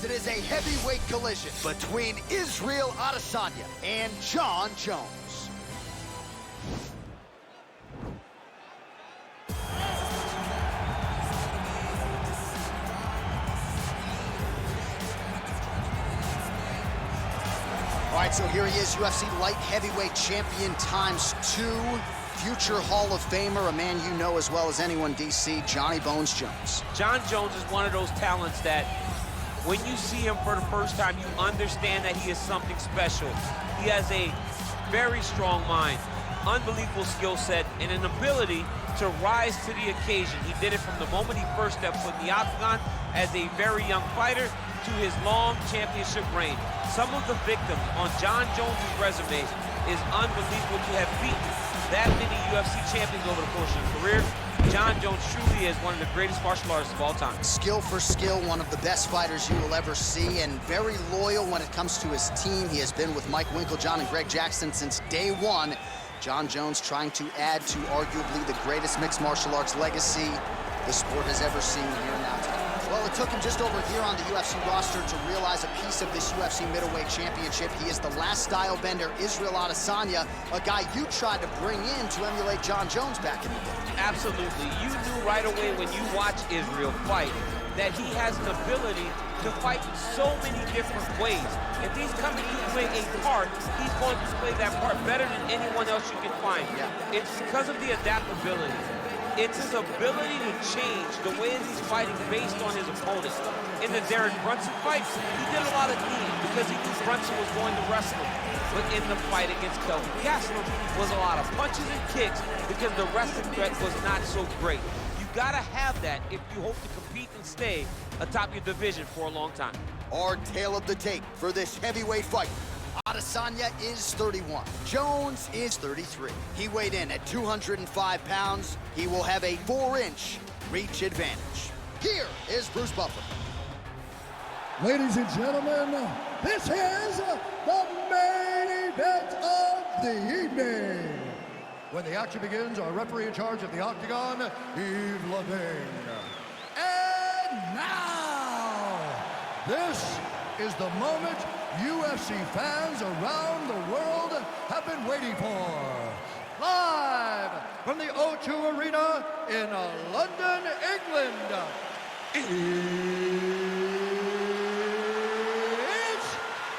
it is a heavyweight collision between Israel Adesanya and Jon Jones. All right, so here he is, UFC light heavyweight champion ×2. Future Hall of Famer, a man you know as well as anyone, DC, Johnny Bones Jones. Jon Jones is one of those talents that when you see him for the first time, you understand that he is something special. He has a very strong mind, unbelievable skill set, and an ability to rise to the occasion. He did it from the moment he first stepped foot in the octagon as a very young fighter to his long championship reign. Some of the victims on Jon Jones' resume is unbelievable to have beaten that many UFC champions over the course of his career. Jon Jones truly is one of the greatest martial artists of all time. Skill for skill, one of the best fighters you will ever see, and very loyal when it comes to his team. He has been with Mike Winkeljohn and Greg Jackson since day one. Jon Jones trying to add to arguably the greatest mixed martial arts legacy the sport has ever seen here now tonight. Well, it took him just over a year on the UFC roster to realize a piece of this UFC middleweight championship. He is the last style bender, Israel Adesanya, a guy you tried to bring in to emulate Jon Jones back in the day. Absolutely. You knew right away when you watch Israel fight that he has an ability to fight so many different ways. If he's coming to play a part, he's going to play that part better than anyone else you can find. Yeah. It's because of the adaptability. It's his ability to change the way that he's fighting based on his opponent. In the Derek Brunson fight, he did a lot of knees because he knew Brunson was going to wrestle him. But in the fight against Kelvin Gastelum was a lot of punches and kicks because the wrestling threat was not so great. You gotta have that if you hope to compete and stay atop your division for a long time. Our tale of the tape for this heavyweight fight. Adesanya is 31. Jones is 33. He weighed in at 205 pounds. He will have a 4-inch reach advantage. Here is Bruce Buffer. Ladies and gentlemen, this is the main event of the evening. When the action begins, our referee in charge of the Octagon, Yves Lavigne. And now, this is the moment UFC fans around the world have been waiting for. Live from the O2 Arena in London, England. It's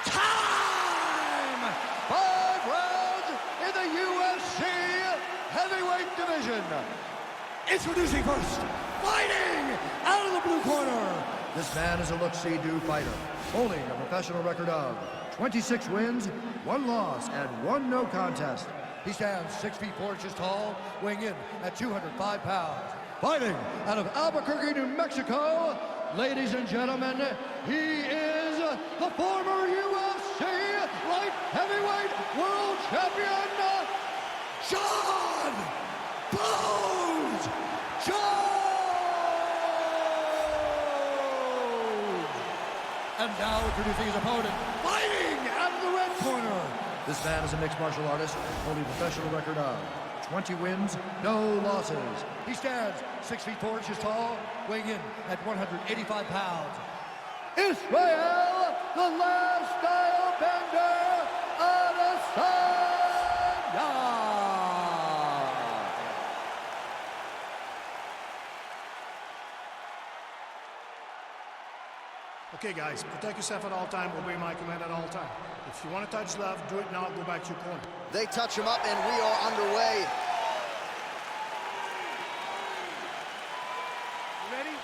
time! 5 rounds in the UFC heavyweight division. Introducing first, fighting out of the blue corner. This man is a look-see-do fighter, holding a professional record of 26 wins, 1 loss, and 1 no contest. He stands 6 feet 4 inches tall, weighing in at 205 pounds. Fighting out of Albuquerque, New Mexico, ladies and gentlemen, he is the former UFC light heavyweight world champion, Jon Bones Jones! And now introducing his opponent, fighting out of the red corner. This man is a mixed martial artist, holding a professional record of 20 wins, no losses. He stands 6 feet 4 inches tall, weighing in at 185 pounds. Israel, the last style bender, Adesanya. Okay, guys, protect yourself at all time, obey my command at all time. If you want to touch left, do it now, go back to your corner. They touch him up, and we are underway. You ready?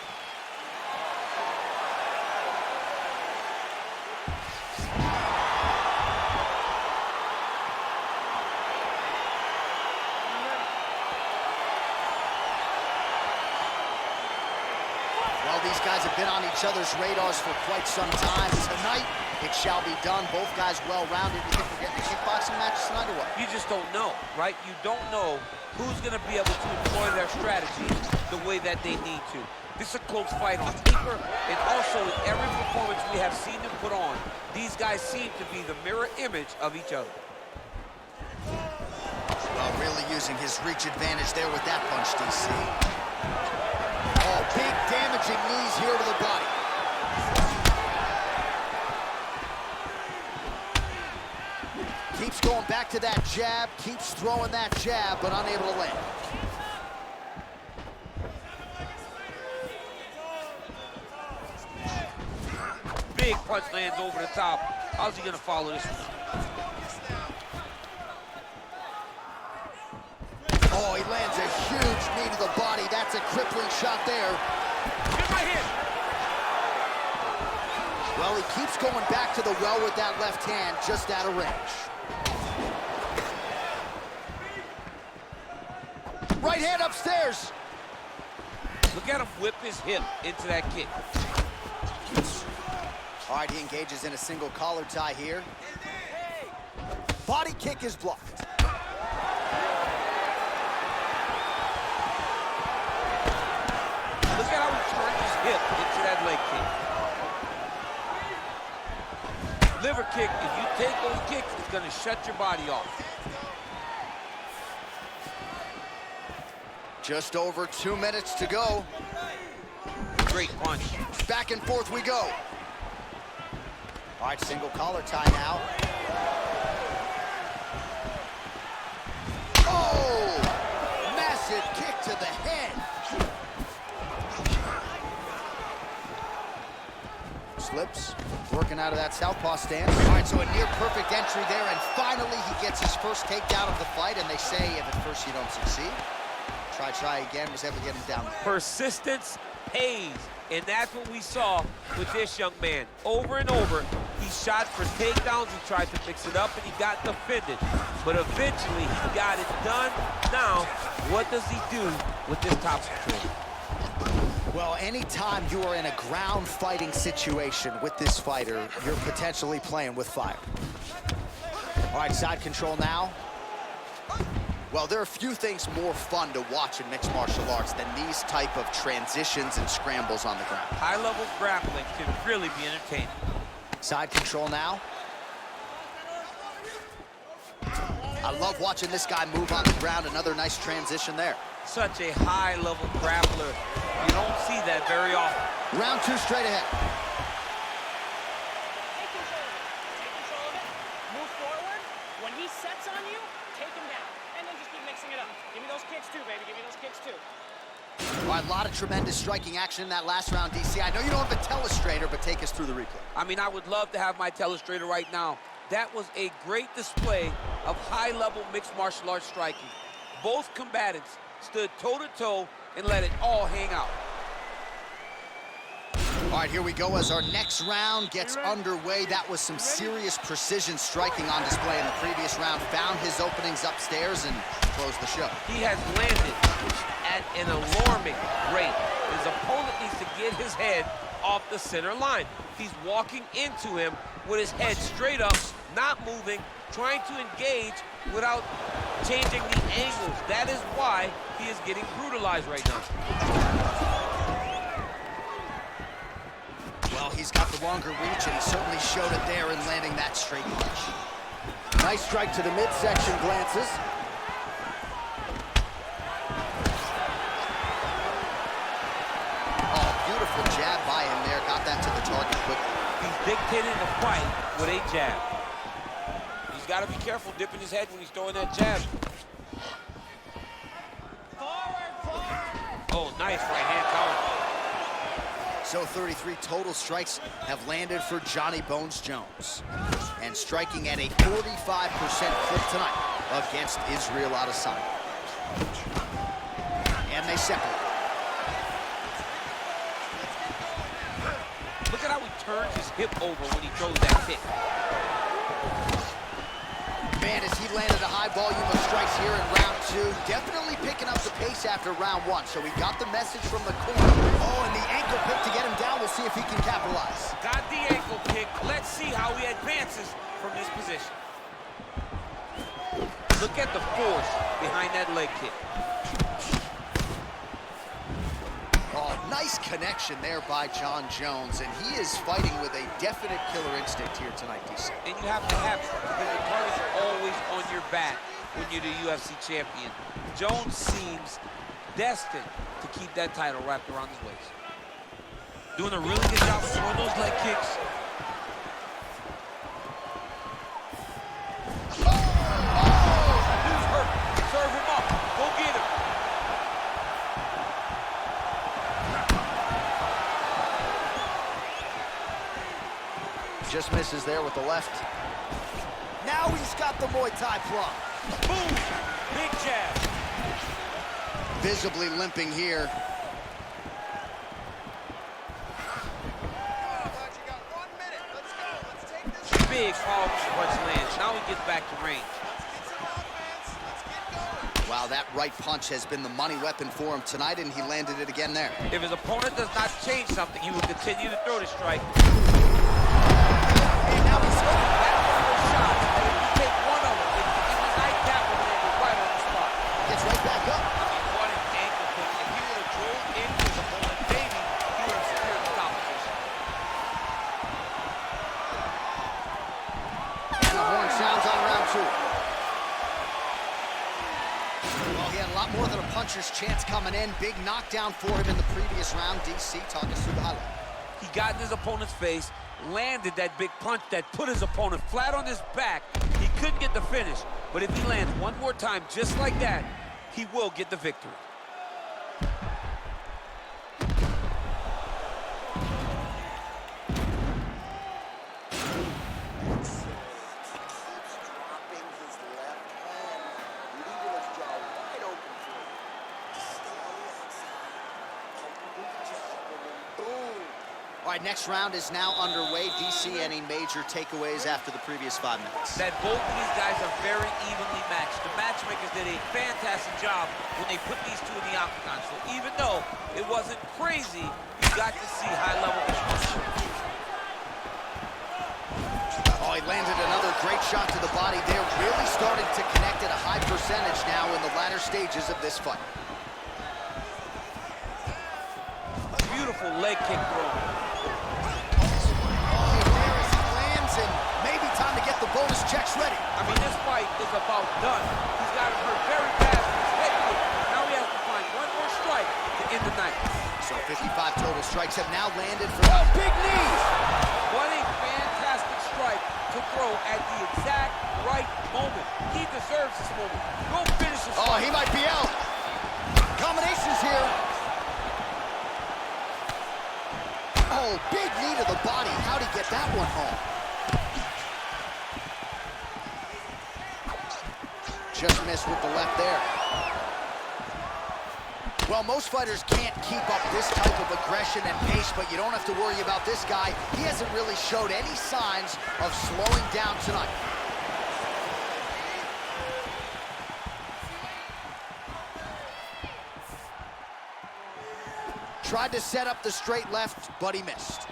Well, these guys have been on each other's radars for quite some time. Tonight, it shall be done. Both guys well-rounded. You think we're getting a kickboxing match tonight or what? You just don't know, right? You don't know who's going to be able to employ their strategy the way that they need to. This is a close fight on paper, and also in every performance we have seen them put on, these guys seem to be the mirror image of each other. Well, really using his reach advantage there with that punch, DC. Oh, big damaging knees here to the body. going back to that jab, keeps throwing that jab, but unable to land. Big punch lands over the top. How's he gonna follow this one? Oh, he lands a huge knee to the body. That's a crippling shot there. Get my hit. Well, he keeps going back to the well with that left hand, just out of range. Right hand upstairs. Look at him whip his hip into that kick. All right, he engages in a single collar tie here. Body kick is blocked. Look at how he turned his hip into that leg kick. Liver kick, if you take those kicks, it's gonna shut your body off. Just over 2 minutes to go. Great punch. Back and forth we go. All right, single collar tie now. Oh! Massive kick to the head. Slips, working out of that southpaw stance. All right, so a near perfect entry there, and finally he gets his first takedown of the fight, and they say if at first you don't succeed, try again, was able to get him down. Persistence pays, and that's what we saw with this young man. Over and over, he shot for takedowns, he tried to mix it up, and he got defended. But eventually, he got it done. Now, what does he do with this top control? Well, anytime you are in a ground fighting situation with this fighter, you're potentially playing with fire. All right, side control now. Well, there are few things more fun to watch in mixed martial arts than these type of transitions and scrambles on the ground. High-level grappling can really be entertaining. Side control now. I love watching this guy move on the ground. Another nice transition there. Such a high-level grappler. You don't see that very often. Round 2 straight ahead. Take control of it. Take control of it. Move forward. When he sets on you, take him down. And then just keep mixing it up. Give me those kicks too, baby. Give me those kicks too. All right, a lot of tremendous striking action in that last round, DC. I know you don't have a telestrator, but take us through the replay. I mean, I would love to have my telestrator right now. That was a great display of high-level mixed martial arts striking. Both combatants stood toe-to-toe and let it all hang out. All right, here we go as our next round gets underway. That was some serious precision striking on display in the previous round. Found his openings upstairs and closed the show. He has landed at an alarming rate. His opponent needs to get his head off the center line. He's walking into him with his head straight up, not moving, trying to engage without changing the angles. That is why he is getting brutalized right now. Well, he's got the longer reach, and he certainly showed it there in landing that straight punch. Nice strike to the midsection, glances. Oh, beautiful jab by him there. Got that to the target quickly. He's dictating the fight with a jab. He's got to be careful dipping his head when he's throwing that jab. Oh, nice right hand counter. So 33 total strikes have landed for Johnny Bones Jones. And striking at a 45% clip tonight against Israel Adesanya. And they separate. Look at how he turns his hip over when he throws that kick. Man, as he landed a high volume of strikes here in round 2, definitely picking up the pace after round 1. So we got the message from the corner. Oh, and the ankle pick to get him down. We'll see if he can capitalize. Got the ankle kick. Let's see how he advances from this position. Look at the force behind that leg kick. Oh, nice connection there by Jon Jones, and he is fighting with a definite killer instinct here tonight, DC. And you have to have it because the target's always on your back when you're the UFC champion. Jones seems destined to keep that title wrapped around his waist. Doing a really good job of throwing those leg kicks. Just misses there with the left. Now he's got the Muay Thai plum. Boom! Big jab. Visibly limping here. Big powerful punch lands. Now he gets back to range. Wow, that right punch has been the money weapon for him tonight, and he landed it again there. If his opponent does not change something, he will continue to throw the strike. And now he's That's one of those shots that if you take one of them, in the night, that would land it right on the spot. gets right back up. I mean, what an ankle kick. If he would have drove into his opponent, maybe he would have secured the top position. And the horn sounds on round 2. Well, he had a lot more than a puncher's chance coming in. Big knockdown for him in the previous round. DC, talk us through the highlight. He got in his opponent's face, landed that big punch that put his opponent flat on his back. He couldn't get the finish, but if he lands one more time just like that, he will get the victory. All right, next round is now underway. DC, any major takeaways after the previous 5 minutes? That both of these guys are very evenly matched. The matchmakers did a fantastic job when they put these two in the octagon. So even though it wasn't crazy, you got to see high-level destruction. Oh, he landed another great shot to the body there. Really starting to connect at a high percentage now in the latter stages of this fight. Beautiful leg kick throw. And maybe time to get the bonus checks ready. I mean, this fight is about done. He's got him hurt very bad with his head kick. Now he has to find one more strike to end the night. So 55 total strikes have now landed for the big knee. What a fantastic strike to throw at the exact right moment. He deserves this moment. Go finish this Oh, fight. he might be out. Combinations here. Oh, big knee to the body. How'd he get that one home? Just missed with the left there. Well, most fighters can't keep up this type of aggression and pace, but you don't have to worry about this guy. He hasn't really showed any signs of slowing down tonight. Tried to set up the straight left, but he missed.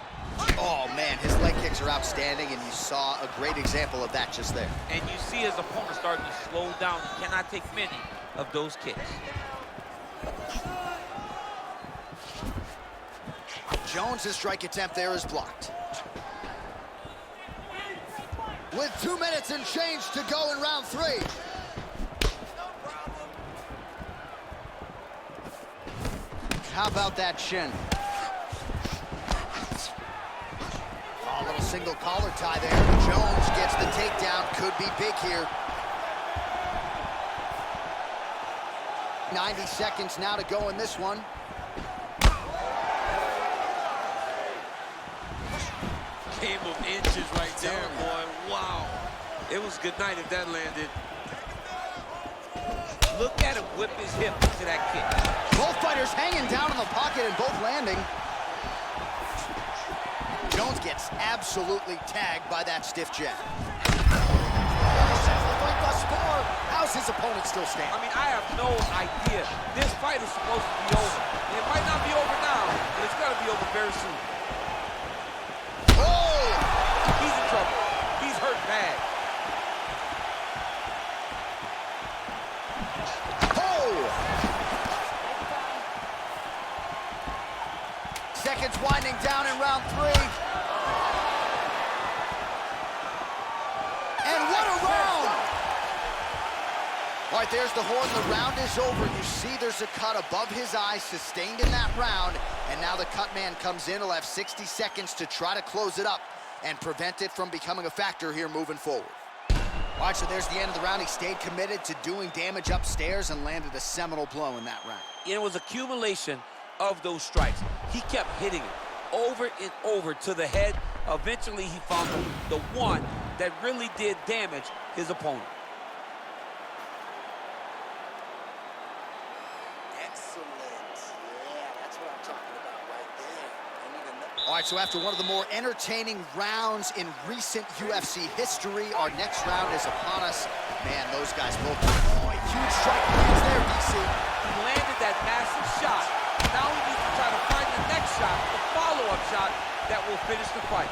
Oh, man, his leg kicks are outstanding, and you saw a great example of that just there. And you see his opponent starting to slow down. He cannot take many of those kicks. Jones' strike attempt there is blocked. With 2 minutes and change to go in round 3. How about that shin? Oh, a little single collar tie there. Jones gets the takedown. Could be big here. 90 seconds now to go in this one. Game of inches right there, boy. Wow. It was good night if that landed. Look at him whip his hip to that kick. Both fighters hanging down in the pocket and both landing. Jones gets absolutely tagged by that stiff jab. How's his opponent still standing? I mean, I have no idea. This fight is supposed to be over. It might not be over now, but it's gonna be over very soon. Oh! He's in trouble. He's hurt bad. Seconds winding down in round 3. And what a round! All right, there's the horn. The round is over. You see there's a cut above his eye sustained in that round. And now the cut man comes in. He'll have 60 seconds to try to close it up and prevent it from becoming a factor here moving forward. All right, so there's the end of the round. He stayed committed to doing damage upstairs and landed a seminal blow in that round. It was accumulation of those strikes. He kept hitting it over and over to the head Eventually, he found the one that really did damage his opponent. Excellent. Yeah, that's what I'm talking about right there. All right, so after one of the more entertaining rounds in recent UFC history, our next round is upon us. Man, those guys both. Oh, a huge strike lands there, DC. He landed that massive shot. Now he needs to try to find the next shot, the follow-up shot that will finish the fight.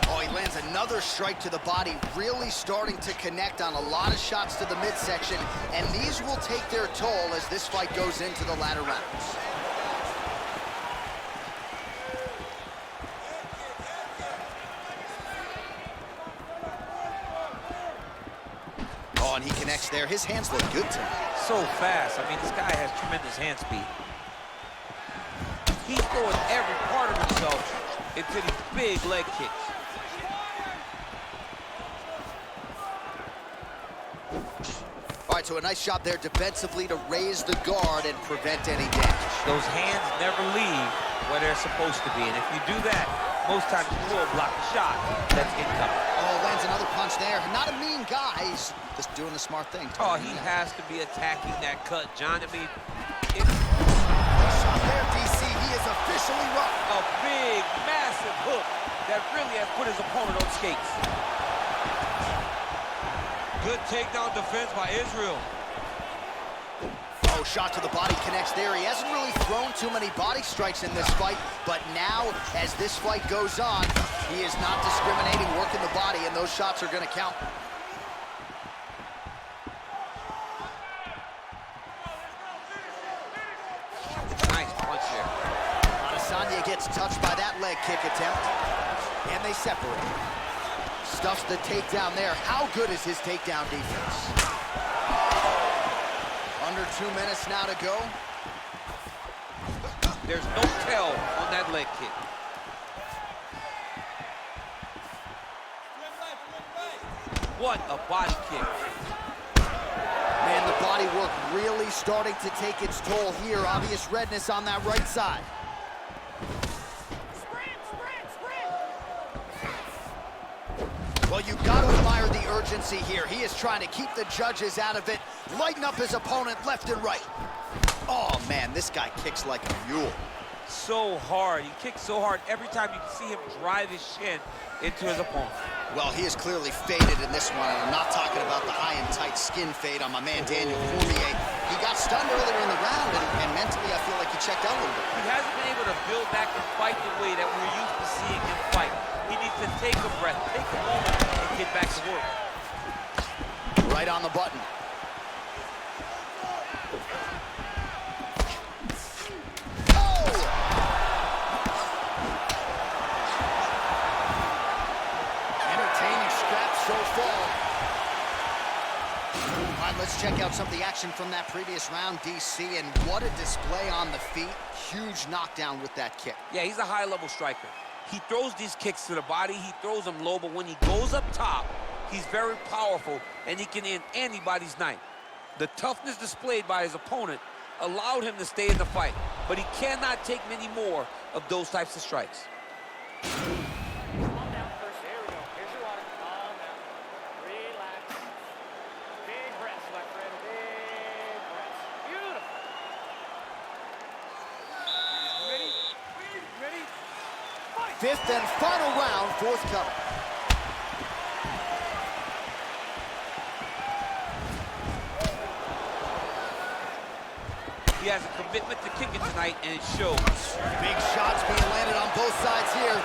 Oh, he lands another strike to the body, really starting to connect on a lot of shots to the midsection, and these will take their toll as this fight goes into the latter rounds. Oh, and he connects there. His hands look good to me. So fast. I mean, this guy has tremendous hand speed. He's throwing every part of himself into these big leg kicks. All right, so a nice job there defensively to raise the guard and prevent any damage. Those hands never leave where they're supposed to be, and if you do that, most times you will block the shot that's incoming. Oh, lands another punch there. Not a mean guy. He's just doing the smart thing. Oh, he has to be attacking that cut, John. I mean, Shot there, DC. He is officially rough. a big, massive hook that really has put his opponent on skates. Good takedown defense by Israel. Oh, shot to the body connects there. He hasn't really thrown too many body strikes in this fight, but now, as this fight goes on, he is not discriminating, working the body, and those shots are going to count. Nice punch there. Adesanya gets touched by that leg kick attempt, and they separate. Stuffs the takedown there. How good is his takedown defense? Under 2 minutes now to go. There's no tell on that leg kick. What a body kick. Man, the body work really starting to take its toll here. Obvious redness on that right side. Well, you've got to admire the urgency here. He is trying to keep the judges out of it, lighten up his opponent left and right. Oh, man, this guy kicks like a mule. So hard. He kicks so hard every time you can see him drive his shin into his opponent. Well, he is clearly faded in this one, and I'm not talking about the high and tight skin fade on my man Daniel Cormier. He got stunned earlier in the round, and mentally I feel like he checked out a little bit. He hasn't been able to build back and fight the way that we're used to seeing him fight. He needs to take a breath, take a moment, and get back to work. Right on the button. So far. All right, let's check out some of the action from that previous round, DC, and what a display on the feet. Huge knockdown with that kick. Yeah, he's a high-level striker. He throws these kicks to the body, he throws them low, but when he goes up top, he's very powerful, and he can end anybody's night. The toughness displayed by his opponent allowed him to stay in the fight, but he cannot take many more of those types of strikes. Fifth and final round, forthcoming. He has a commitment to kicking tonight, and it shows. Big shots being landed on both sides here.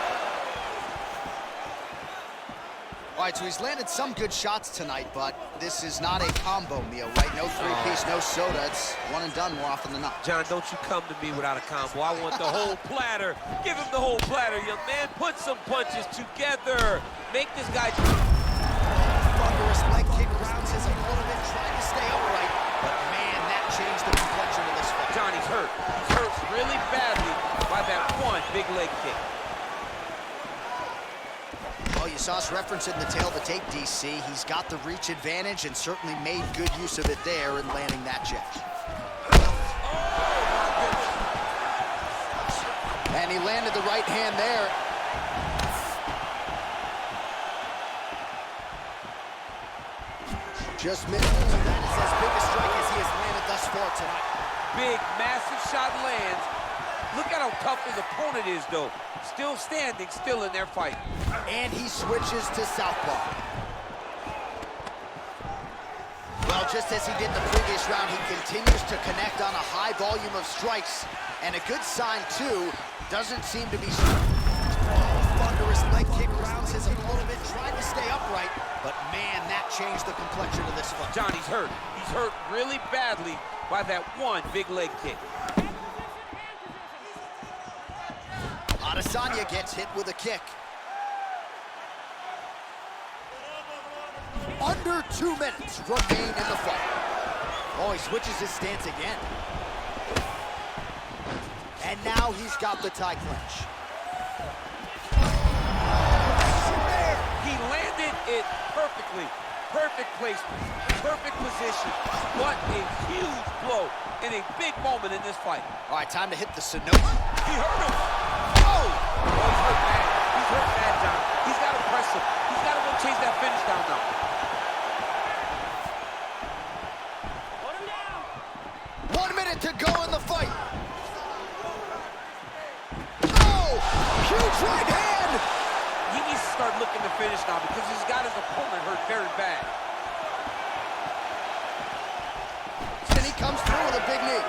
All right, so he's landed some good shots tonight, but this is not a combo meal, right? No three-piece, no soda. It's one and done more often than not. John, don't you come to me without a combo. I want the whole platter. Give him the whole platter, young man. Put some punches together. Make this guy... Thunderous leg kick grounds his opponent, trying to stay upright. But man, that changed the complexion of this fight. John, he's hurt. He's hurt really badly by that one big leg kick. Well, you saw us reference it in the tail of the tape, DC. He's got the reach advantage and certainly made good use of it there in landing that jab. And he landed the right hand there. Just missed. That is as big a strike as he has landed thus far tonight. Big, massive shot lands. Look at how tough his opponent is, though. Still standing, still in their fight. And he switches to southpaw. Well, just as he did the previous round, he continues to connect on a high volume of strikes. And a good sign, too, doesn't seem to be... Thunderous leg kick rounds his opponent, tried to stay upright, but man, that changed the complexion of this fight. Johnny's hurt. He's hurt really badly by that one big leg kick. Adesanya gets hit with a kick. Under 2 minutes remain in the fight. Oh, he switches his stance again. And now he's got the tie clinch. He landed it perfectly. Perfect placement, perfect position. What a huge blow in a big moment in this fight. All right, time to hit the Sanoki. He hurt him. Oh, he's hurt bad. He's hurt bad, John. He's got to press him. He's got to go chase that finish down now. Put him down. 1 minute to go in the fight. Oh, huge right hand. He needs to start looking to finish now because he's got his opponent hurt very bad. And he comes through with a big knee.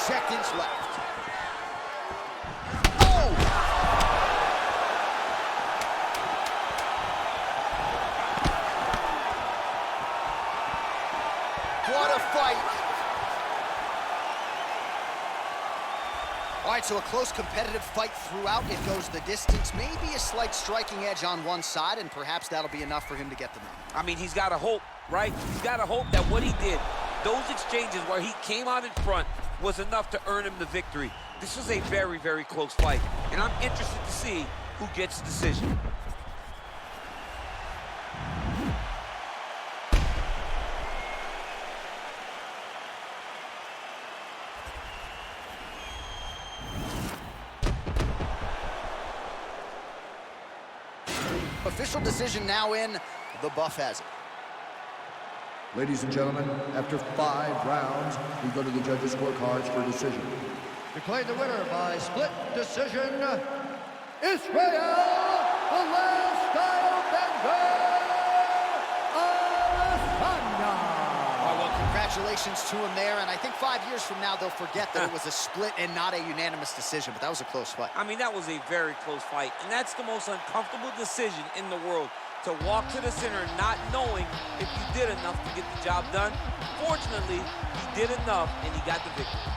Seconds left. Oh! What a fight. All right, so a close competitive fight throughout. It goes the distance. Maybe a slight striking edge on one side, and perhaps that'll be enough for him to get the win. I mean, he's got to hope, right? He's got to hope that what he did, those exchanges where he came out in front, was enough to earn him the victory. This was a very, very close fight, and I'm interested to see who gets the decision. Official decision now in. The buff has it. Ladies and gentlemen, after 5 rounds, we go to the judges' scorecards for a decision. Declared the winner by split decision, Israel, the last style bender, Adesanya. Oh, well, congratulations to him there, and I think 5 years from now they'll forget that it was a split and not a unanimous decision, but that was a close fight. I mean, that was a very close fight, and that's the most uncomfortable decision in the world, to walk to the center not knowing if you did enough to get the job done. Fortunately, he did enough, and he got the victory.